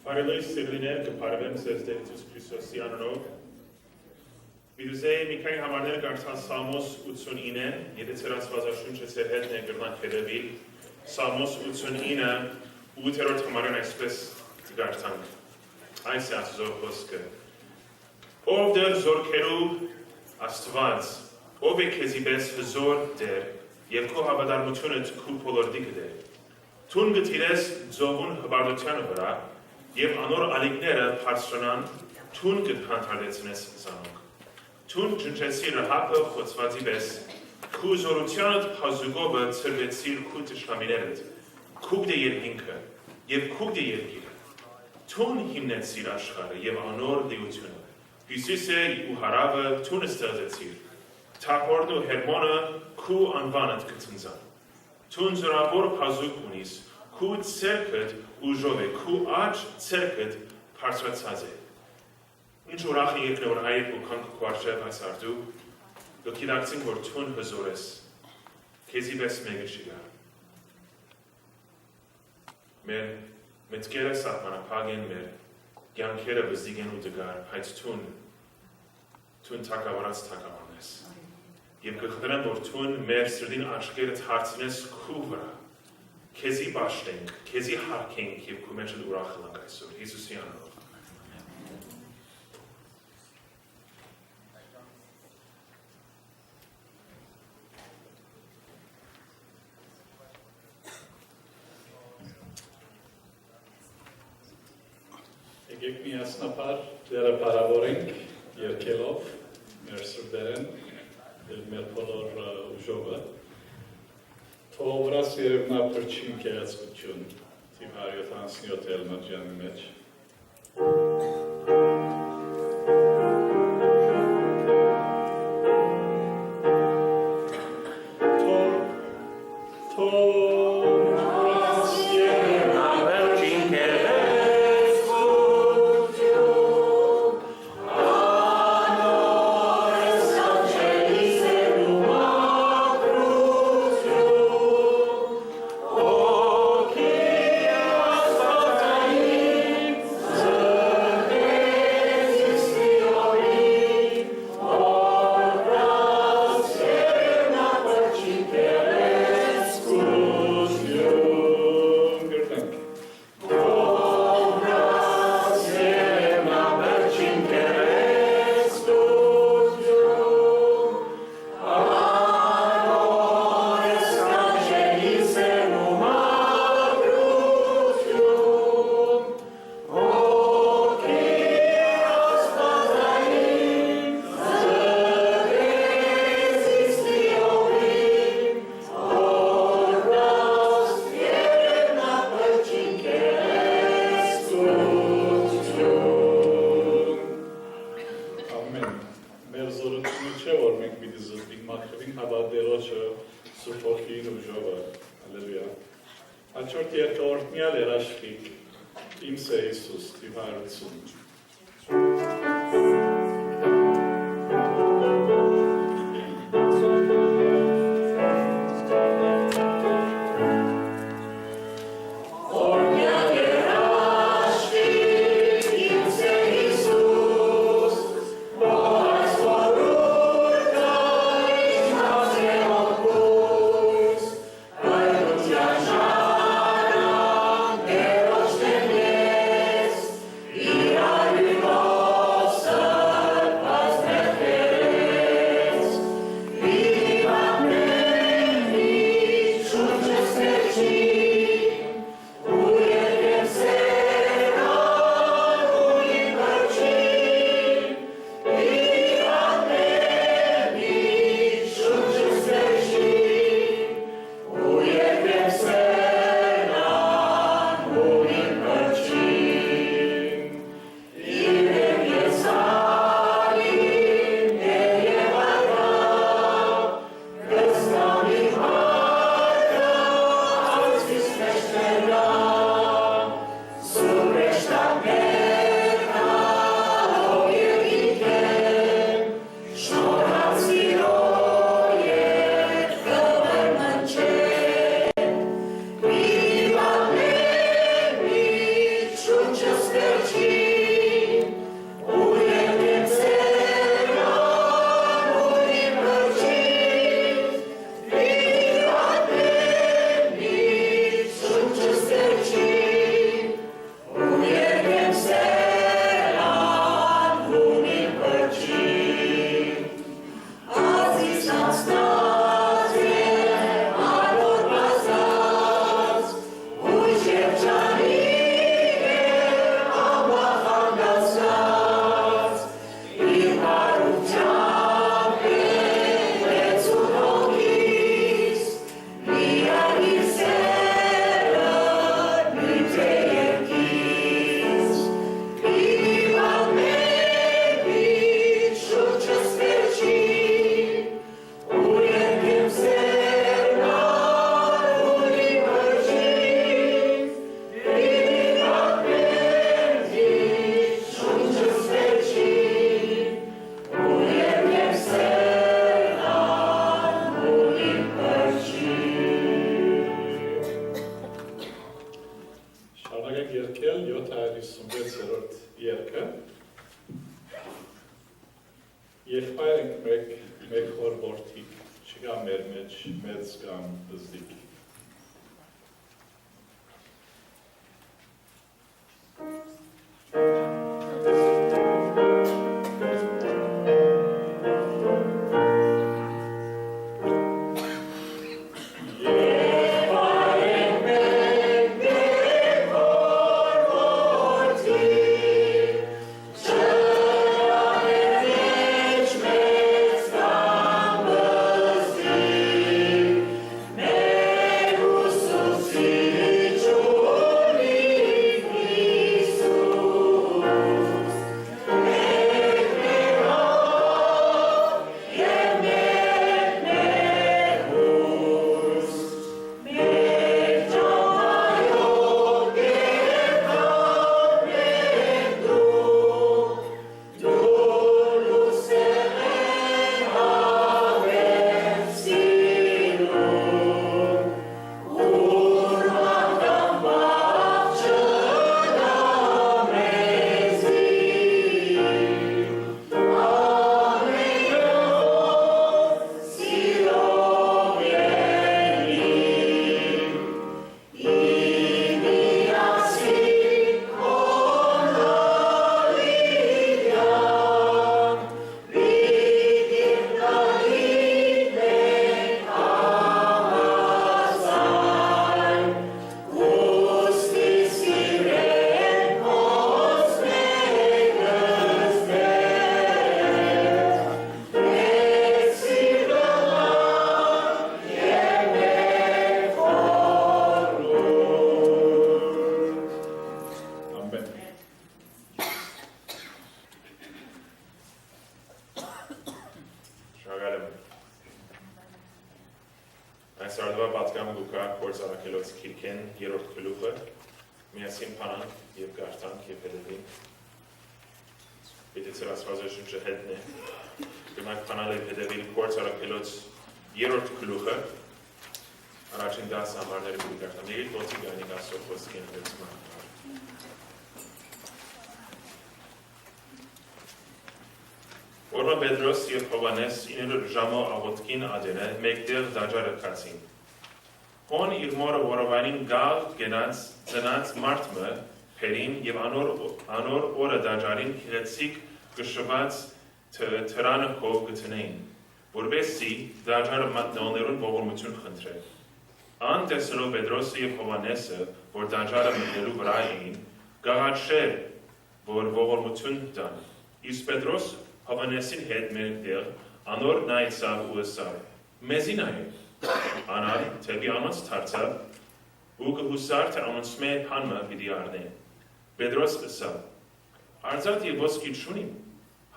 Բարելույս սիրելիներ, կփարվեմ ձեզ Տեր Հիսուս Քրիստոսի անունով։ Վիդուսեի մի քանի համարներ կարդալ Սամոս 89, եթե ձեր Աստվածաշունչը ձեր հետ է կրնանք հետևել, Սամոս 89, 8-րդ համարն այսպես կգարդանք։ Այս է Աստծո խոսքը։ Ով դեռ զորքերու Աստված, ով է քեզի պես հզոր Տեր, եւ քո հավատարմությունը քու բոլորտի գտեր։ Թուն գտիրես ձողուն հբարդությանը վրա, եւ անոր ալիքները բարձրանան, թուն կհանդարտեցնես զանոք։ Թուն ջնջեցի Ռահաբը խոցվածի պես, քու զորությանդ փազուկովը ծրվեցիր քու թշնամիներդ, քուգ դե երկինքը, եւ քուգ դե երկիրը։ Թուն հիմնեցիր աշխարհը եւ անոր լիությունը։ Հյուսիսը ու հարավը թուն ստեղծեցիր։ Թափորն ու Հերմոնը քու անվանդ կցնցան։ Թուն զորավոր փազուկ ունիս, քու ցերքդ ուժով է, քու աջ ցերքդ բարձրացած է։ Ինչ ուրախ եք որ հայր ու քանք քուարշև այս արդու, գիտակցին որ թուն հզոր ես, քեզի պես մեկը չի գա։ Մեր մեծկերը սահմանափակ են, մեր կյանքերը բզիկ են ու դգար, բայց թուն թակավորած թակավորն ես։ Եվ կխնդրեմ, որ թուն մեր սրդին աչքերը թարցնես քու վրա, քեզի պաշտենք, քեզի հարգենք եւ քու մեջ ուրախ լինենք այսօր Հիսուսի անունով։ Եկեք միասնապար Տերը բարավորենք երգելով մեր սրբերեն եւ մեր բոլոր ուժովը թող վրաս երևնա փրկին կերածություն թիվ 177 Էլմաջյանի մեջ Yeah. երկել 756-րդ երկը։ Եղբայր ենք մեկ հոր որդիկ, չկա մեր մեջ մեծ կամ բզդիկ։ Որը Պետրոս և Հովանես իներ ժամո աղոտքին ադենը մեկտեղ դաջարը կացին։ Հոն իր մորը որովանին գալ գենած ծնած մարդմը պերին և անոր օրը դաջարին քիղեցիկ գշված թրանը կով գտնեին, որբեսի դաջարը մատնողներուն ողորմություն խնդրե։ Ան տեսելով Պետրոսը և Հովանեսը, որ դաջարը մտնելու վրա էին, գաղաչեր, որ ողորմություն տան։ Իսկ Պետրոսը Հովանեսին հետ մերտեղ, անոր նայցավ ու ըսավ, մեզի նայեք, անալ թեպի անոնց թարցավ ու կհուսար թե անոնցմե հանմը պիտի արնե։ Պետրոս ըսավ, արձատ և ոսկի չունիմ,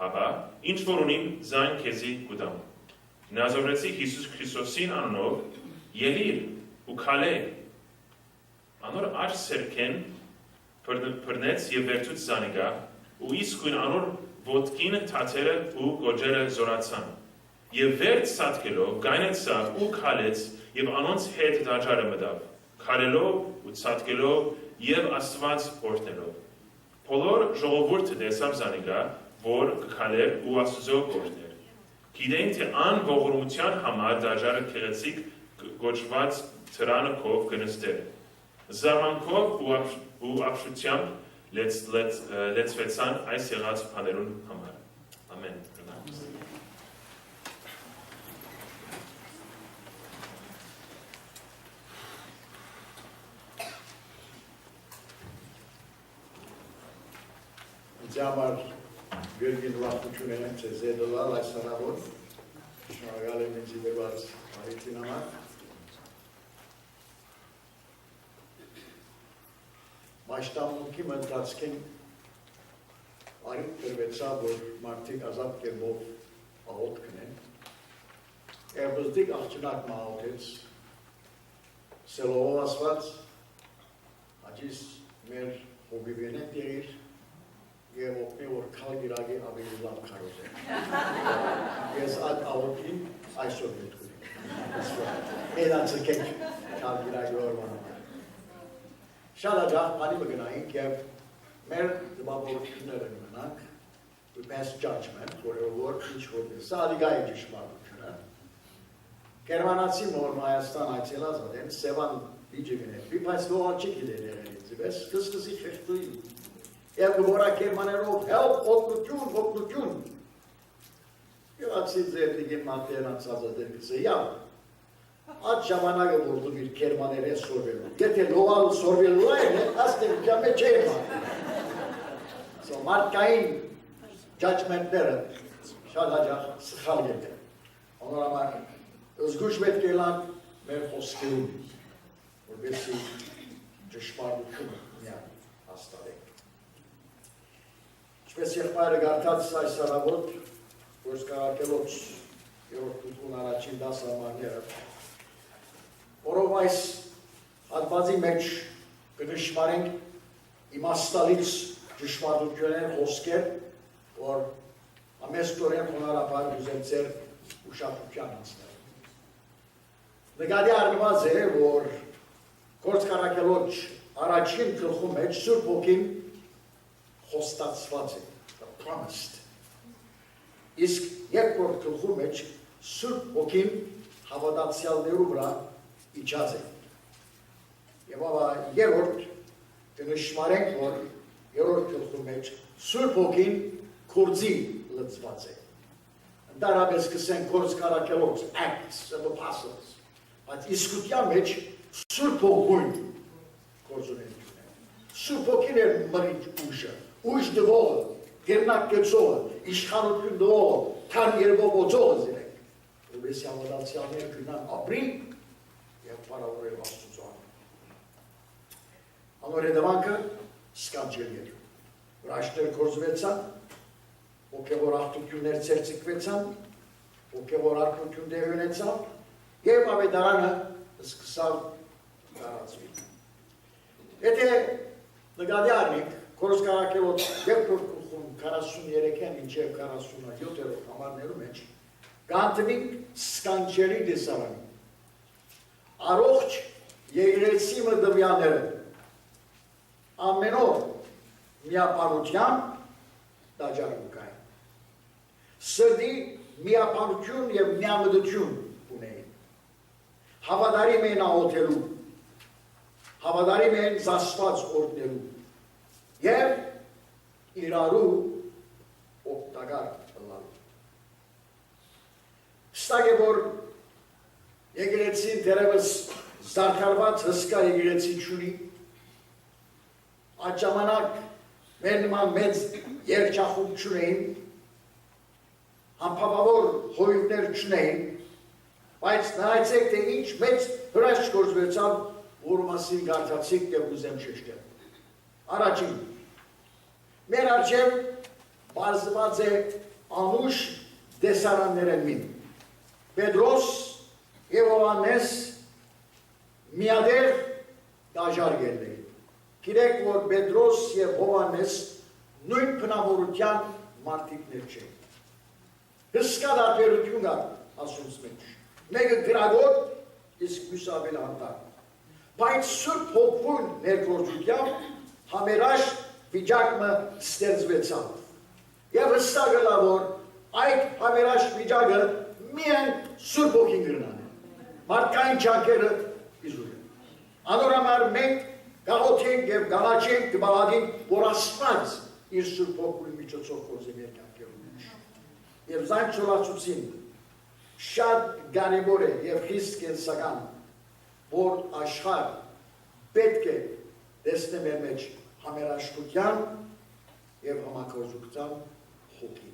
հապա, ինչ որ ունիմ զայն քեզի կուտամ։ Նազովրեցի Հիսուս Քրիստոսին անոնով, ելիր ու քալե։ Անոր աջ սերքեն բռնեց և վերցուց զանիկա, ու իսկույն անոր ոտքին թաթերը ու գոջերը զորացան, և վերջ սատկելով գայնեցավ ու քալեց և անոնց հետ դաջարը մտավ, քալելով ու ցատկելով և Աստված օրհնելով։ Բոլոր ժողովուրդը տեսավ զանիկա, որ կքալեր ու Աստծո օրհներ։ Գիտեին, թե ան ողորմության համար դաջարը քեղեցիկ գոչված թրանը կով կնստեր։ Զարմանքով ու ապշությամբ լեցվեցան այս եղած բաներուն համար։ Ամեն։ Ինձ համար գերգին վախություն եմ ձեզ եդլալ այս հնավոր, շնորհակալ եմ ինձ դրված հարիքին համար։ Մաշտամունքի մնտրացքին արիք տրվեցա, որ մարդիկ ազատ կերբով աղոտ կնեն։ Էրբզդիկ աղջնակ մաղոտեց, սելովով ասված, հաջիս մեր հոգիվեն են դեղիր, և օգնի, որ կալ գիրագի ավելի լավ կարոզ է։ Ես այդ աղոտին այսօր հետքունի։ Էդ անցրկենք կալ գիրագի օրվան համար։ Շատ աջախ բանի մգնայինք և մեր դպավորությունները մնանք, we pass judgment, որ ինչ-որ սա ադիգայի ճշմարտությունը, Գերմանացի մոր Հայաստան այցելած ադեն, սևան իջը գնետվի, բայց լողալ չի գիտեր եղերից, ես կսկսի խեղտույի, և գորա Գերմաներով, help, օգնություն, և ացի ձեր դիգին մատերն անցած ադեն կսե, և, Այդ ժամանակը որ դու իր Գերմաներեն սորվելու, եթե լողալը սորվելու այն է, աստ եմ կյամե չէր մատը։ Մարդկային judgment-ները շատ հաջախ սխալ եկել։ Անորամար զգուշ պետք է լան մեր խոսքերում, որպեսի ճշմարտությունը միան հաստատենք։ Ինչպես եղբայրը գարտած այս առավոտ, որ սկաղարկելով երորդ տուտուն առաջին 10 համարները, որով այս հատվածի մեջ կնշմարենք իմաստալից ճշմարտություններ խոսքեր, որ ամեստորեն խոնարհաբար ուզեմ ձեր ուշադրության անցնել։ Նկատի առնված է, որ գործկառակելոջ առաջին գլխու մեջ Սուրբ Հոգին խոստացված է, promised։ Իսկ երկրորդ գլխու մեջ Սուրբ Հոգին հավատացյալներու վրա իջած է։ Եվ ավա երորդ կնշմարենք, որ երորդ գլխու մեջ Սուրբ Հոգին կորձի լծված է։ Ընդհանրապես կսենք գործկառակելոց, Acts of Apostles, բայց իսկության մեջ Սուրբ Հոգին գործունեություն է։ Սուրբ Հոգին է մրիչ ուժը, ուժ դվողը, գերնակ կեցողը, իշխանություն դվողը, քան երբով օծողը զիրենք, որպեսզի հավատացյալներ գնան ապրին և պարավորել Աստծուն։ Անոր հետևանքը սկանջել էր, վրաշներ գործվեցան, ոգևոր աղտություններ ցերծիկվեցան, ոգևոր արգություն դեր ունեցավ և ավետարանը սկսավ տարածվի։ Եթե նկատի առնենք, գործկառակելոց երկրորդ գլխում 43-ին մինչև 47-րդ համարներու մեջ գանտնենք սկանջելի դեսարանի։ Առողջ եկեղեցի մտվյանները ամենով միապանության դաջարում կային։ Սրդի միապանություն և միամտություն ունեին։ Հավատարիմ էին աղոթելու, հավատարիմ էին զասված օրհնելու և իրարու օգտակար ըլլալու։ Հստակ է, որ եկեղեցին դեռևս զարգարված հսկա եկեղեցի չունի, այդ ժամանակ մեր նման մեծ երջախումբ չունեին, անփապավոր հոյուկներ չունեին, բայց նայեցեք, թե ինչ մեծ հրաշք գործվեցավ, որ մասին գարտացիք և ուզեմ շեշտել։ Առաջին, մեր առջև բարձված է անուշ դեսարաններ են մին։ Պետրոս և Հովհաննես միադեղ դաժար գերն Գիրեք, որ Պետրոս և Հովհաննես նույն բնավորության մարդիկներ չէին։ Հսկա տարբերություն կա ասունց մեջ։ Մեկը գրագոտ, իսկ մյուսը ավելի անտառ։ Բայց Սուրբ Հոգուն ներգործությամբ համերաշտ վիճակը ստեղծվեցավ։ Եվ հստակ է, որ այդ համերաշտ վիճակը միայն Սուրբ Հոգին կրնան է։ Մարդկային ջանքերը իզուր են։ Անորամար մենք գաղոթենք և գալաչենք կբաղադին, որ Աստված իր Սուրբ Հոգուի միջոցով գործի մեր կյանքերում մեջ։ Եվ զայն չորացուցին շատ կարևոր է և խիստ կենսական, որ աշխարհ պետք է տեսնի մեր մեջ համերաշխության և համագործակցության հոգի։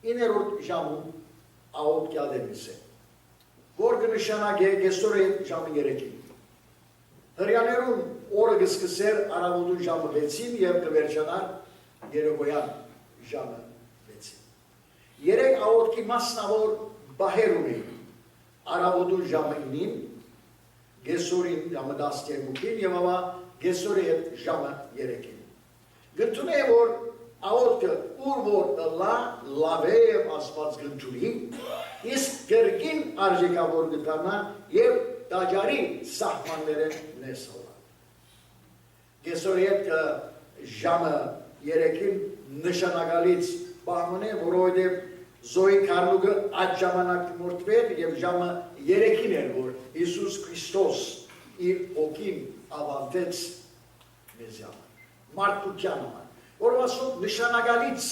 9-րդ ժամում աղոթքյալ դեմիս է, որ կնշանակե կեսօրը ժամը 3-ին։ Հրյաներուն օրը կսկսեր առավոտուն ժամը 6-ին և կվերջանար երեկոյան ժամը 6-ին։ Երեք աղոթքի մասնավոր բահեր ունեին, առավոտուն ժամը 9-ին, կեսօրին ժամը 12-ին և ավա կեսօրի հետ ժամը 3-ին։ Գնդուն է, որ աղոթքը ուր որ լավ է և Աստված գնդունի, իսկ կրկին արժեքավոր կդառնա և դաջարի սահմանները նեսալա։ Կեսօրի հետ ժամը 3-ին նշանակալից բան է, որովհետև Զոյի քարլուկը այդ ժամանակ մորթվեր եւ ժամը 3-ին էր, որ Հիսուս Քրիստոս իր օքին ավարտեց մեզ համար, մարդկության համար, որ ասում նշանակալից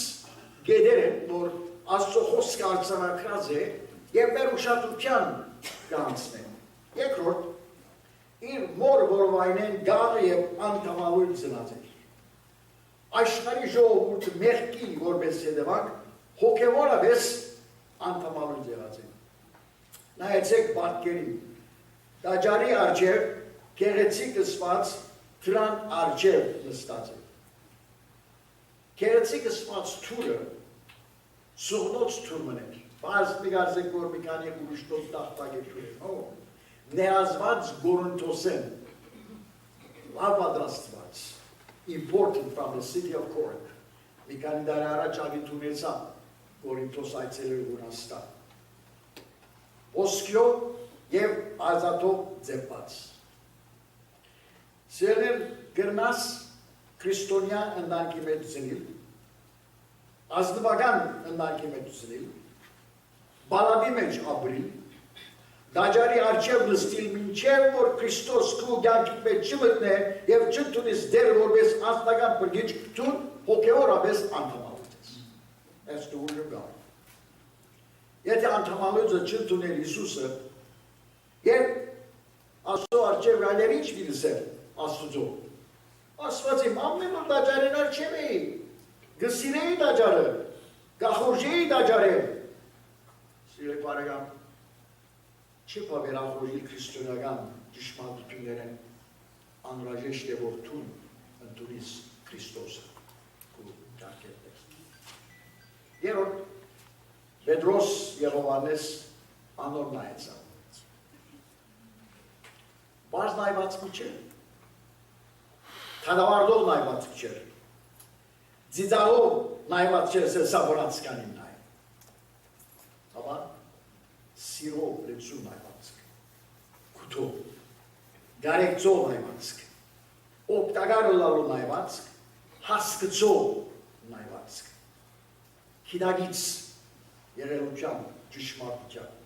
գեդեր են, որ Աստծո խոսքը արձանագրած է եւ մեր ուշադրության կանցնեն։ Երկրորդ, իր մոր որովայնեն գաղը եւ անդամալույն ծնած էր։ Աշխարհի ժողովուրդը մեղքի որպես հետևանք հոգևորապես անդամալույն եղած են։ Նայեցեք պատկերին, տաճարի առջև գեղեցիկ ըսված դրան առջև նստած է։ Գեղեցիկ ըսված թուրը սուղնոց թուր մներ, բայց մի գարզեք, որ մի քանի ուրիշտոց տախտագեր թուր են, ներազված գորընթոսեն, լավ պատրաստված, imported from the city of Corinth, մի քանի դար առաջ ագիտ ունեցա, Գորինթոս այցելել Հունաստան, ոսկյո և ազատով ձեպված։ Սերներ գրնաս քրիստոնյա ընդանքի մեջ ծնիլ, ազնվական ընդանքի մեջ ծնիլ, բալադի մեջ ապրիլ, դաջարի արջև նստիլ մինչև, որ Քրիստոս քու կյանքի մեջ չմտնե և չընդունես դեր որպես անձնական բրգիչ, դու հոգևորապես անդամալուց ես։ That's the word of God. Եթե անդամալուծը չընդուներ Հիսուսը, և Աստծո արջև գայներ ինչ վիրսել Աստուծո, Աստված իմ ամեն որ դաջարին արջև էի, գսիրեի դաջարը, գախորժեի դաջարը, սիրելի բարեկամ, չի պավերախորժի քրիստոնական ճշմարտություններն անհրաժեշտ է որ դու ընդունես Քրիստոսը քո կյանքից։ Երրորդ, Պետրոս եւ Հովհաննես անոր նայեցան։ Բայց նայված չէ։ Թադավարդով նայված չէ։ Ձիծաղով նայված չէ, սա որած կանին նայ։ Ապա սիրով լեցու նայված կուտով, գարեկցով նայված օգտագար լալու նայված հասկցով նայված քիդագից երելության ճշմարտության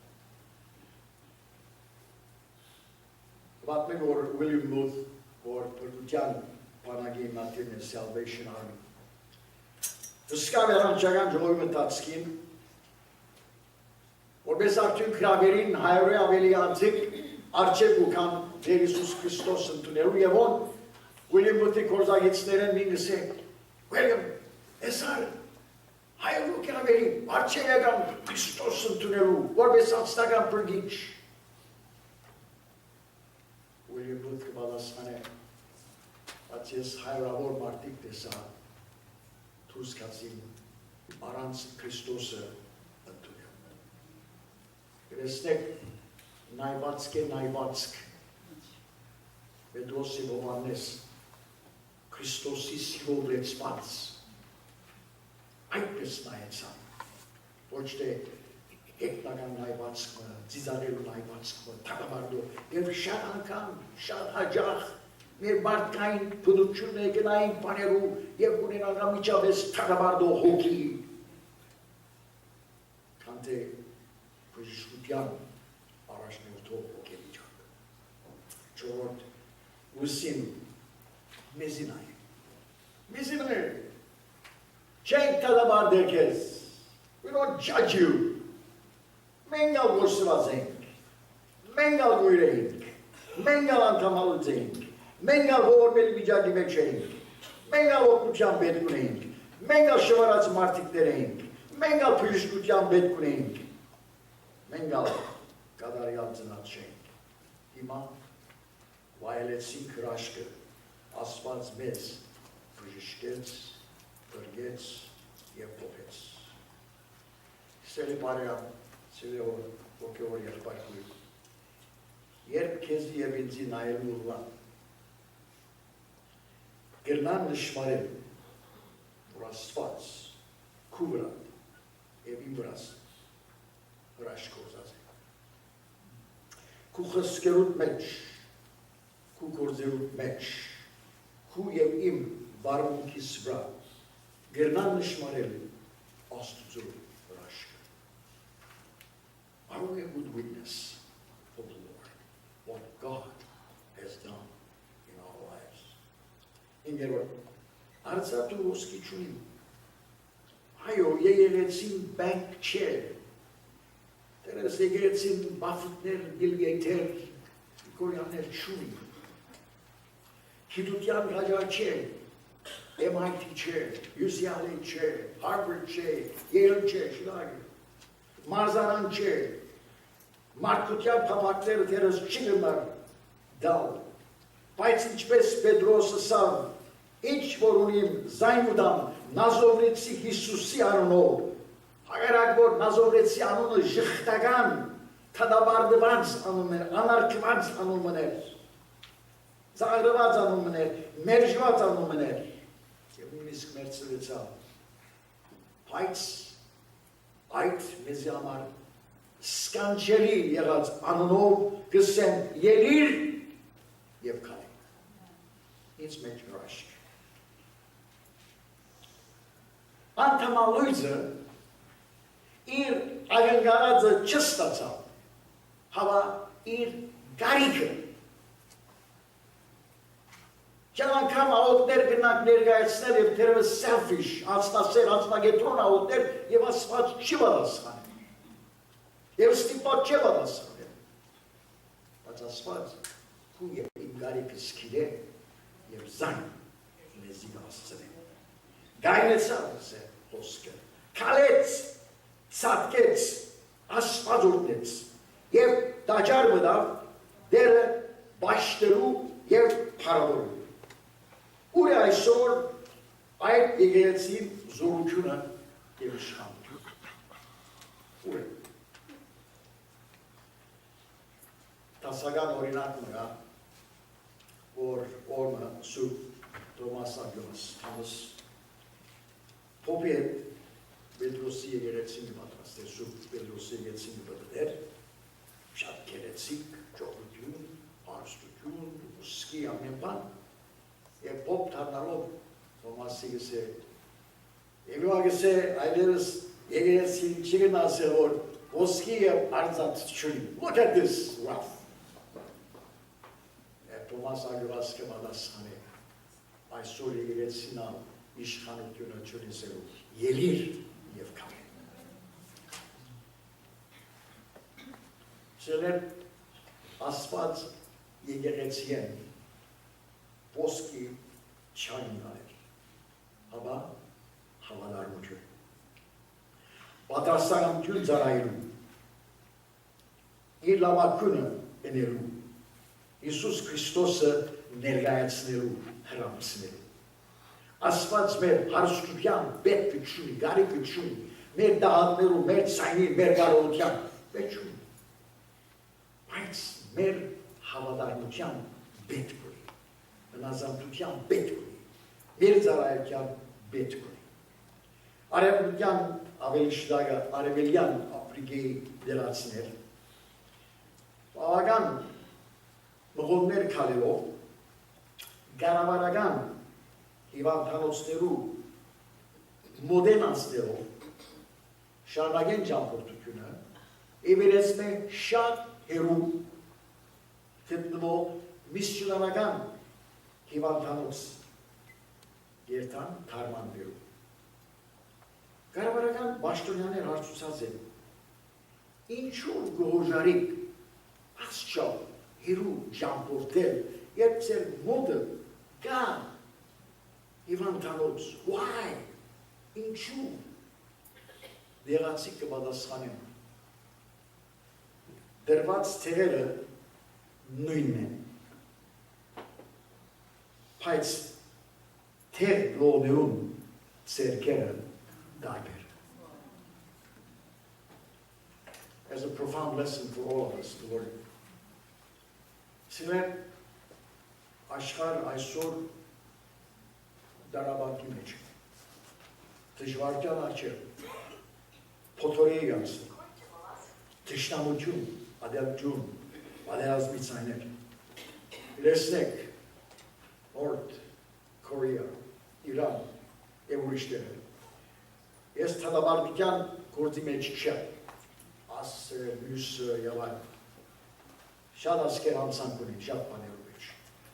պատմեմ որ William Booth որ փրկության բանակի մատին է Salvation Army Հսկա վերանչական ժողովի մտածքին որպես արդյուն գրավերին հայորի ավելի անձիկ արջև ուքան դեր Իսուս Քրիստոս ընդունելու և ոն William Booth-ի կորզագիցներեն մի նսեք William, էսար հայորու գրավերին արջև եկան Քրիստոս ընդունելու որպես անձնական բրգիչ William Booth կպատասխան է բայց ես հայորավոր մարդիկ տեսա թուս կացին առանց Քրիստոսը Տեսնեք նայվածք է նայվածք Պետրոս և Հովհաննես Քրիստոսի սիրով լեցված այդպես նայեցան ոչ թե հեգնական նայվածքը, ձիզարելու նայվածքը, թագավարդով և շատ անգամ, շատ հաջախ մեր մարդկային բնությունն է գնային բաներու և ունենան միջավես թագավարդող հոգի քան թե բժշկության առաջնորդող հոգեվիճակ։ Չորրորդ ուսին մեզին այ։ Մեզին է։ Չենք թադավարդել քեզ։ We don't judge you. Մենք ալ գործված ենք։ Մենք ալ գույր ենք։ Մենք ալ անդամալուց ենք։ Մենք ալ ողորմելի վիճակի մեջ ենք։ Մենք ալ օգնության պետք ունենք։ Մենք ալ շվարած մարդիկներ ենք։ Մենք ալ բժշկության պետք ունենք։ Մենք ալ կադարյալ ծնած չենք։ Հիմա վայելեցինք հրաշքը, Աստված մեզ բժշկեց, բրգեց և փոխեց։ Սիրելի բարեկամ, սիրելի ոգևոր եղբայրներ, երբ քեզի և ինձի նայելու ուղղան, կրնան նշմարել, որ Աստված քու վրա և իմ վրաս հրաշք գործած է։ Քու խսկերուտ մեջ, քու գործերուտ մեջ, քու եւ իմ բարմունքիս վրա գրնան նշмарել Աստծո հրաշքը. Are we a good witness for the Lord, what God has done in our lives? Ինգերոր, արծաթու ոսկի չունիմ. Այո, եկեղեցին բանկ չէ. Դերս եկեղեցին բաֆուտներ, բիլգեյթեր, կորյաններ չունի. Գիտության հաջող չէ, MIT չէ, UCLA չէ, Harvard չէ, Yale չէ, շնագը, մարզարան չէ, մարդկության փապակները դերս չի գմար դալ, բայց ինչպես Պետրոսը սավ, ինչ որ ունիմ զայն ուդամ, Նազովրեցի Հիսուսի անունով, հագարակ որ Նազովրեցի անունը ժխտական, թադաբարդված անուն էր, անարգված անուն էր, ծաղրված անուն էր, մերժված անուն էր, և նույնիսկ մերձվեցավ, բայց այդ մեզի համար սկանչելի եղած անունով գսեն ելիր և կալի, ինձ մեջ հրաշք. Անթամալույցը իր ագնգարածը չստացավ, հավա իր գարիքը. Չան անգամ աղոտներ գնանք ներգայացնել և թերևս selfish, անցնասեր, անցնագետրոն աղոտներ և ասված չի պատասխանել, և ստիպած չի պատասխանել, բայց ասված քու և իմ գարիքը սկիր է և զայն մեզի հասցրել. Գայնեցավ է խոսքը, կալեց, ծատկեց, ասված ուրտնեց և տաճար մտավ դերը բաշտելու և պարավորելու. Ուր է այսօր այդ եկեղեցի զորությունը և իշխանությունը. Ուր է. Տասական օրինակ մնա, որ օրմը Սուրբ Թոմաս Ագյոս Փոփի հետ Պետրոսի եկեղեցին պատրաստել, Սուրբ Պետրոսի եկեղեցին պատրաստել, շատ գեղեցիկ, ճոխություն, հարստություն, ոսկի ամեն բան, և փոփ դառնալով Թոմասի գսե, Եվրոյա գսե, այլևս եկեղեցին չի գնացել, որ ոսկի և արծաթ չունի. Look at this rough. Թոմաս Ագյոսը պատասխանել, այսօր եկեղեցին իշխանությունը չունեցելու, ելիր և կամեն. Սելեր ասված եկեղեցի են, ոսկի չային անել, հավա հավանարմություն, պատրաստականություն ծառայելու, իր լավակունը էներու, Հիսուս Քրիստոսը ներկայացնելու, հրամցնելու. Ասված մեր հարստության պետք չունի, գարիքը չունի, մեր դահաններու, մեր ցայնի, մեր կարողության պետք չունի, բայց մեր հավատարմության պետք ունի, հնազանդության պետք ունի, մեր ծառայության պետք ունի. Արևմտյան ավելի շտագը արևելյան Աֆրիկայի դերացիներ, բավական մղոններ քալելով, գարավարական հիվանդանոցներու մոդեն անցնելով, շարնագեն ճամփորդությունը, եվերեցմ է շատ հերու գտնվող միսիոնարական հիվանդանոց երթան թարման բերու. Գարավարական բաշտոնյաներ հարցուցած են, ինչու գոհոժարիկ ասչավ հերու ճամփորդել, երբ ծեր մոդը կա հիվանդանոց, why? Ինչու? Դեղացի կպատասխանեմ. դրված թեղերը նույնն են, բայց թեղ լողներում ծերքերը դարբեր. As a profound lesson for all of us, the Lord. Սիրել աշխարհ այսօր դարաբանքի մեջ, դժվարության առջև, փոթորի անցնում, թշնամություն, ադելություն, պատերազմի ցայներ, լսնեք, օրդ, Korea, Iran, եւ ուրիշները։ Ես թադաբարդության գործի մեջ չեմ, ասը, մյուսը եւ այլն։ Շատ ասկեր անցանք ունին, շատ բաներով մեջ,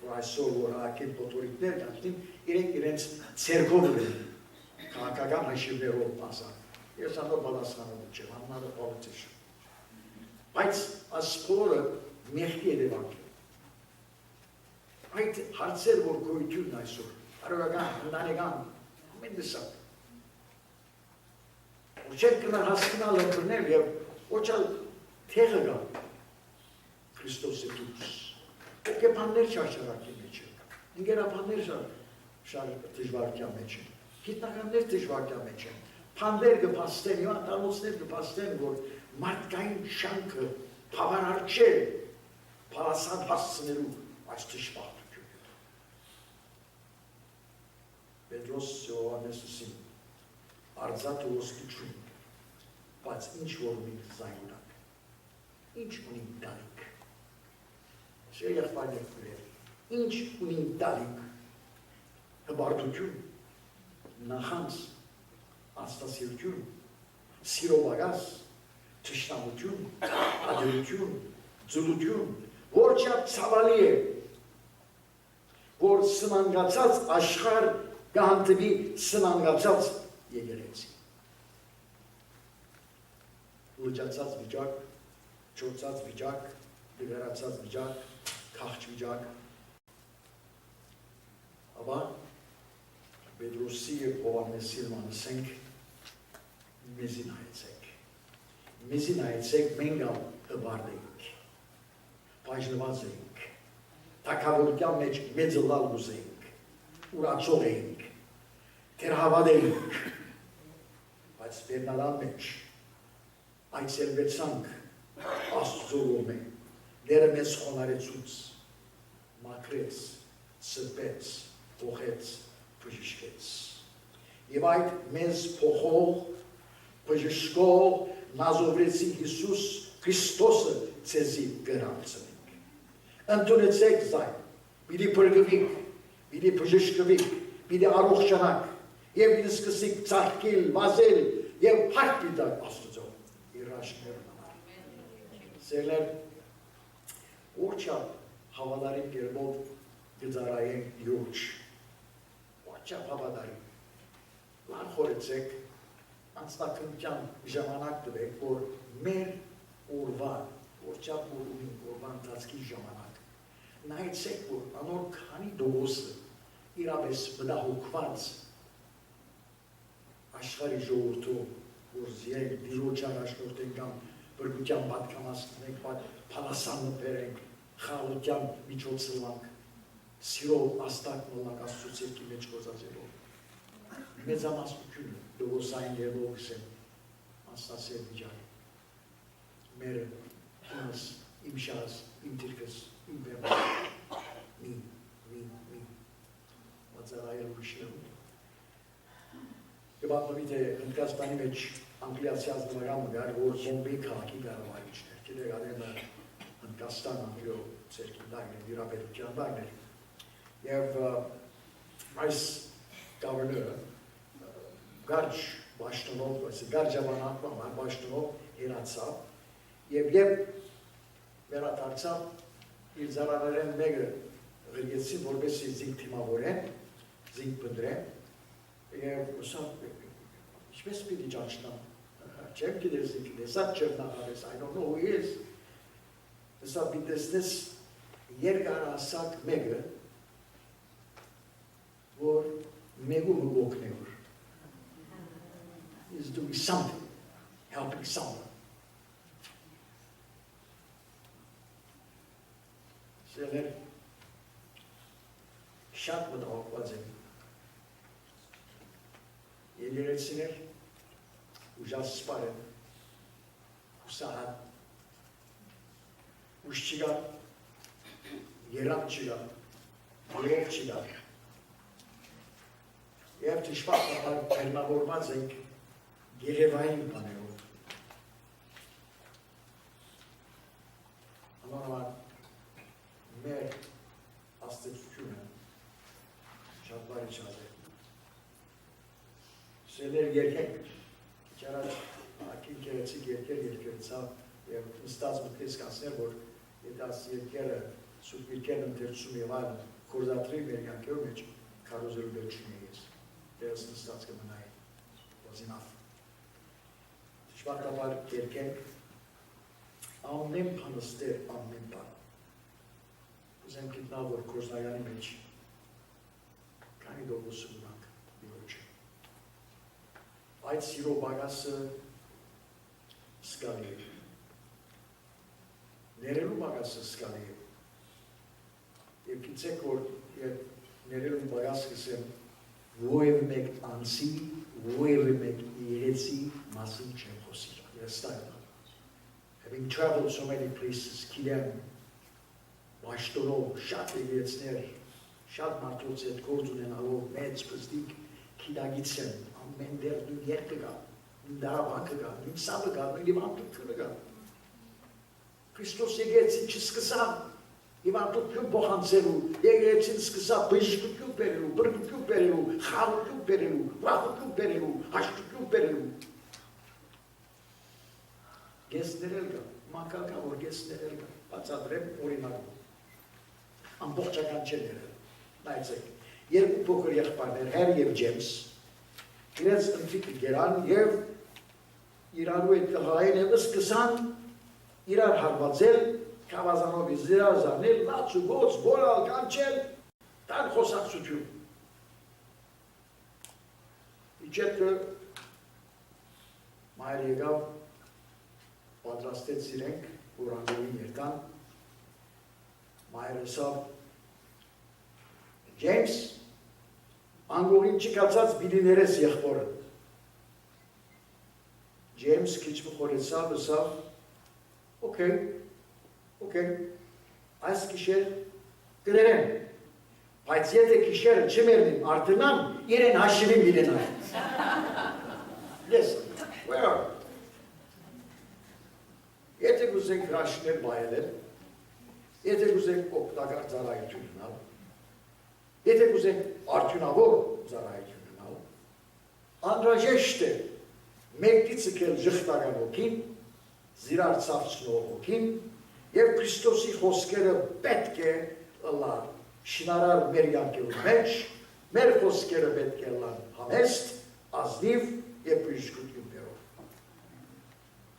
որ այսօր որ հակել օտորիտներ կան, իրենք իրենց ցերկով ունեն, քաղաքական հաշիվներով ասան։ Ես անոր պատասխանատու չեմ, անունը պոլիտիկ չեմ։ Բայց ասպորը մեղքի հետևանք է։ Այդ հարցեր, որ գոյությունն այսօր, արարական, ընտանեկան, ամեն դեսակ։ Որ չեք կնար հասկանալ ընտրնել և ոչալ թեղը գա Քրիստոսի դուրս։ Ոգեպաններ շարշարակի մեջ են, ընկերապաններ դժվարության մեջ են, գիտնականներ դժվարության մեջ են, փանդեր կպաստեն, և անդալոցներ կպաստեն, որ մարդկային շանքը բավարար չէ պարասան հասցնելու այս դժբախտությունը։ Պետրոս Հովհաննեսին արձատ ու ոսկիչուն, բայց ինչ որ ունի զայնակ, ինչ ունի դալիք։ Չէ եղբայրներ կրել, ինչ ունի դալիք, հբարդություն, նախանց, աստասիրություն, սիրովագաս, թշնամություն, ադերություն, ձուլություն, որ չափ ցավալի է, որ սնանգացած աշխարհ կհանդիպի սնանգացած եկեղեցի։ Լճացած վիճակ, չորցած վիճակ, դգարացած վիճակ, քաղճ վիճակ։ Ապա Պետրոսի և Հովհաննեսի մանսենք մեզին հայեցեք։ Մեզին հայեցեք մենք հբարդ էինք, բաժնված էինք, թագավորության մեջ մեծլալ ուզեինք, ուրացող էինք, թերհավատ էինք, բայց վերնալան մեջ այցելվեցանք Աստծո ողմե, դերը մեզ խոնարեցուց, մաքրեց, սրբեց, փոխեց, բժշկեց։ Եվ այդ մեզ փոխող, բժշկող Նազովրեցի Հիսուս Քրիստոսը ցեզի գրանցնենք։ Ընդունեցեք զայն, պիտի փրկվիք, պիտի բժշկվիք, պիտի առողջանաք, եւ պիտի սկսեք ծաղկել, վազել եւ փառք պիտակ Աստծո իր աշներն համար։ Սերներ, ոչափ հավատարի կերպով գծարայենք յուրջ, ոչափ հավատարի, լան խորեցեք, անցնակնության ժամանակ տվեք, որ մեր օրվա, ոչափ որ ունենք օրվա ընթացքի ժամանակ, նայեցեք, որ անոր քանի դողոսը իրապես մտահոգված աշխարհի ժողովրդով, որ զիենք դիրոջ առաջնորդ ենք կամ բրգության պատկանացնենք, փալասան նպերենք, խաղաղության միջոցը լանք, սիրով աստակ մոլակ Աստծո ցերկի մեջ գործածելով։ Մեծամասնությունը դողոսային երբով կսեմ, անստասեր վիճակ։ Մերը, ինս, իմ շահս, իմ դիրքս, իմ վերմաս, մի, վացարայել ուրիշներում։ Կպատմվի, թե Հնդկաստանի մեջ անգլիացի ազնվական մգար, որ Բոմբեի քաղաքի կառավարիչներ, գիտեք ademը Հնդկաստան անգլիո ցերկի դագներ, վիրապետության դագներ։ Եվ այս գավերները գարջ բաշտոնով, գարջ ժամանակվան բաշտոնով հերացավ և վերադարձավ իր զարաներեն մեկը գրգեցին, որպեսի զինք թիմավորեն, զինք պնդրեն և ուսավ, ինչպես պիտի ճանչնամ, չեմ գիտեր զինք դեսակ չեմ նախարես, I don't know who he is, ուսավ պիտեսնես երկարասակ մեկը, որ մեկու մգոքնեոր, is doing something, helping someone. Սերներ, շատ մտահոգված են, եկեղեցիներ ուժասպար են, հուսահատ, ուժ չկա, երամ չկա, երև չկա, և թշպախտաբար պերմավորված ենք գերևային բաներով։ Անոնոման մեր աստեցությունը շատ բարի չազե։ Սելեր երկենք, ճարաչ ակին կերեցիկ երկերեցավ և նստած մտքես կանցներ, որ եթե աս երկերը սուտ երկերն ընթերցում և այլ կորզատրի մեր յանքերով մեջ կարոզելու բեր չունի ես, դերս նստած կմնայի, was enough։ Շվարտաբար երկենք, ամեն պանստեր, ամեն պան։ Ուզեմ գիտնալ, որ կորզնայանի մեջ քանի դողոսը ունանք իրոջը։ Այդ սիրո բագասը սկալի է։ Ներելու բագասը սկալի է։ Եվ գիծեք, որ ներելու բագասը կսեմ, որևէ մեկ անձի, որևէ մեկ երեցի մասին չեմ խոսի։ Ես ստայլ։ Having traveled so many places, գիտեմ,Աշտորով, շատ եգեցներ, շատ մարդոց հետ գործ ունենալով, մեծ պստիկ կիդագից են, ամեն դեր նույն երկը գա, նույն դարավակը գա, նույն սավը գա, նույն իվանդությունը գա։ Քրիստոս եգեցին չսկսավ, իվանդություն բոխանցելու, եգեցին սկսավ բժշկություն բերելու, բրգություն բերելու, խաղություն բերելու, վախություն բերելու, հաշտություն բերելու։ Գեսներել գա, մանկալ կա, որ գեսներել գա, բացադրեմ օրինակով։ Ամբողջական չեն երել, նայցեք, երկու փոքր եղբայրներ, Հեր և Ջեյմս, իրենց ընթրիկը գերան և իրարու այդ տղային և սկսան իրար հարվածել, կավազանով իզիրար զարնել, լաց ու գոց, բորալ, կանչել, տան խոսակցություն։ Իջետը մայր եղավ, պատրաստեց իրենք, որ անգողին երտան, Մայրսավ Ջեյմս անգողին չկացած բիլիներես եղբորը։ Ջեյմս քիչ մխորեցավ, ասավ, օքեյ, այս գիշեր կներեմ, բայց եթե գիշերը չմերնիմ արդնամ, իրեն հաշիվին բիլենար։ Listen, where? Եթե գուզենք հրաշներ բայել են, եթե գուզենք օգտակար ծառայություն ունալ, եթե գուզենք արդյունավոր ծառայություն ունալ, անհրաժեշտ է մեկի ցկել ժխտական ոգին, զիրար ցավցնող ոգին եւ Քրիստոսի խոսքերը պետք է լա շինարար մեր յանքերում մեջ, մեր խոսքերը պետք է լան համեստ, ազնիվ եւ բժշկություն բերող։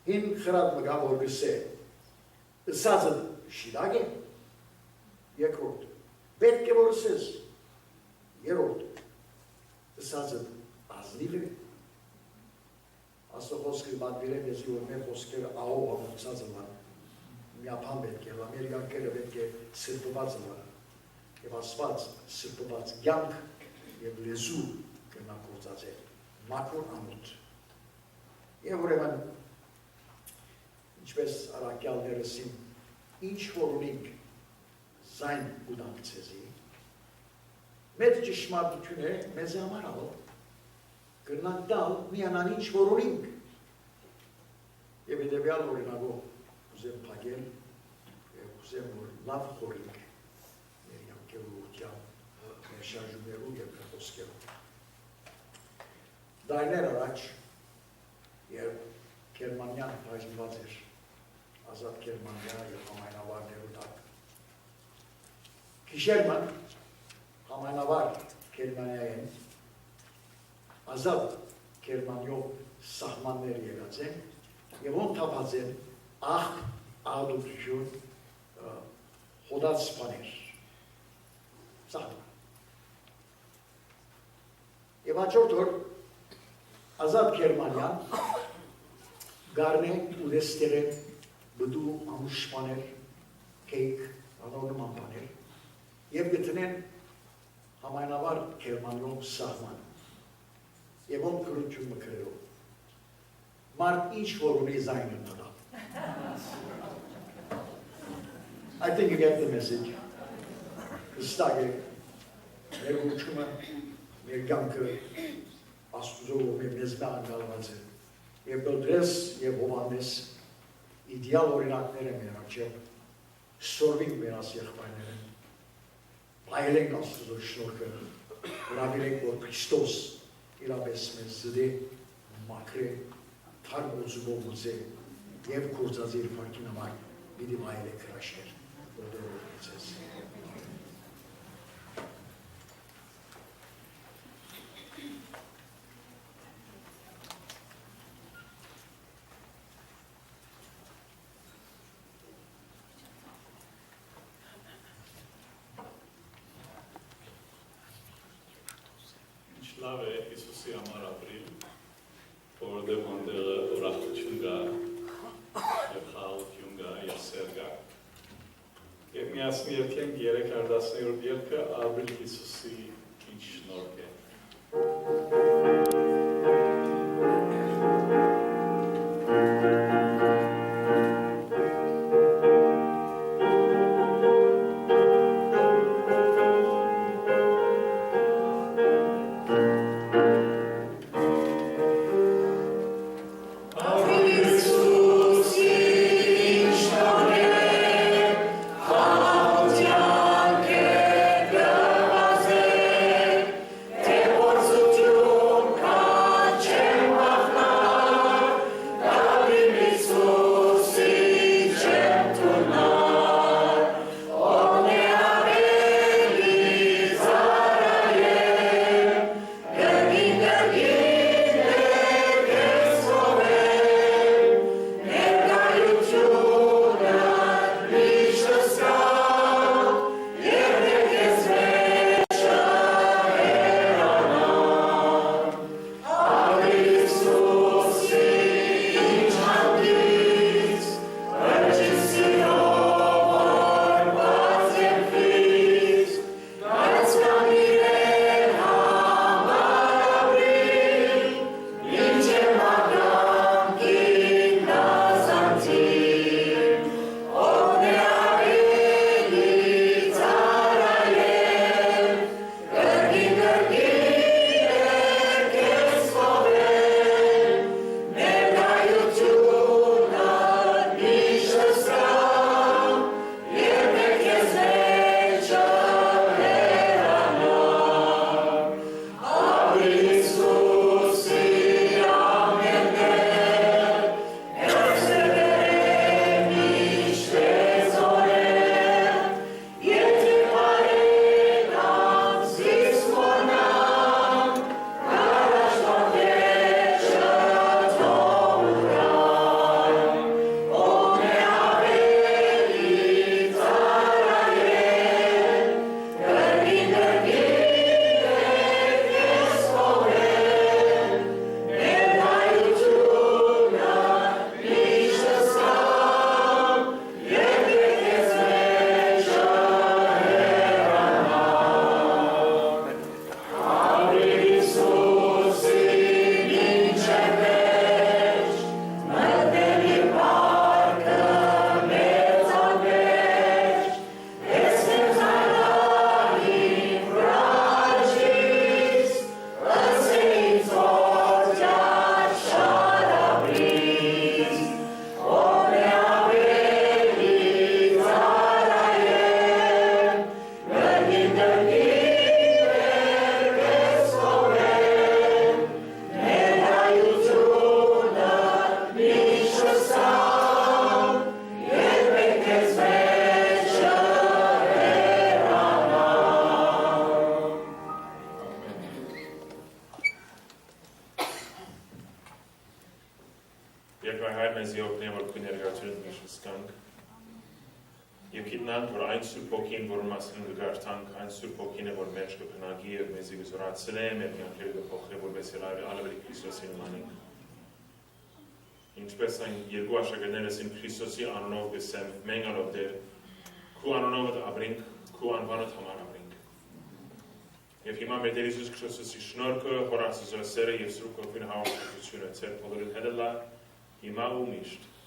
Հին խրատ մգա որ գսե, ըսածը շիդագ է, երկրորդ, պետք է որ ասես, երորդ, ըսածը ազնիվ է, ասո խոսքր բատվիրեմ ես որ մեր խոսքերը աղով ամործած լան, միապան պետք է լան, մեր յանքերը պետք է սրբված լան, և ասված սրբված յանք և լեզու կնա գործած է, մակոր անոտ։ Եվ ուրեմն, ինչպես առակյալներըսին, ինչ որ ունենք զայն ունանք ցեզի, մեծ ճշմարտություն է մեզ համար ալով, կրնանք տալ միանան ինչ որ ունենք, և հետևյալ օրինակով ուզեմ պագել, և ուզեմ որ լավ խորինք մեր յանքերու ուղտյան, մեր շարժումերու և մեր խոսքերու։ Դայներ առաջ, երբ Գերմանիան բաժնված էր, ազատ Գերմանիա և համայնավարներու տակ։ Գիշերման համայնավար Գերմանիայեն ազատ Գերմանիով սահմաններ եղած են և ոն թապած են աղբ, աղդուկություն, հոդած սպաներ, սահման։ Եվ հաջորդ օր ազատ Գերմանիան գարն է ու դեստեր է բդու ամուշ պաներ, կեյք, անորնման պաներ, և գտնեն համայնավար Գերմանիով սահման, և ոն կրություն մկրելով, մարդ ինչ որ ունի զայնը նրա։ I think you get the message. Հստակ է, մեր ուղղումը, մեր գամքը, աստուզով մեր մեզմա անգալված է, և բլդրես և հովանես իդյալ օրինակներ է մեր արջև, սորվինք մեր աս եղբայրներ են, բայել ենք աստուզով շնորքը, հրավիրենք, որ Քրիստոս իրապես մեզ զդե, մաքրե, թարգոծումով ուզե և գործած իր փառքի համար պիտի վայելեք հրաշքեր, որտեղ ձեզ։ Ինչ լավ է Հիսուսի համար ապրիլ, որովհետև այնտեղ ուրախություն կա, և խաղաղություն կա, և սեր կա։ Եվ միասին երգենք 310-րդ երգը ապրիլ Հիսուսի ինչ շնորհք է։ Երկրահայր մեզ յոգնի, որ քույն երգացուրդ միշտ սկանք, և գիտնանք, որ այն սուրբ հոգին, որ մասին կգարթանք, այն սուրբ հոգին է, որ մեջ կփնագի և մեզի կզորացնե, մեր կյանքերը կփոխի, որպես ավելի Քրիստոսի նմանենք։ Ինչպես այն երկու աշակերտներս իմ Քրիստոսի անունով գսեմ, մենք անով դեր, քու անունովդ ապրենք, քու անվանդ համար ապրենք։ Եվ հիմա մեր Տեր Հիսուս Քրիստոսի շնորհքը, Հոր Աստծո սերը և Սուրբ Հոգին հաղորդակցությունը, ձեր բոլորիդ հետ լա, հիմա ու միշտ։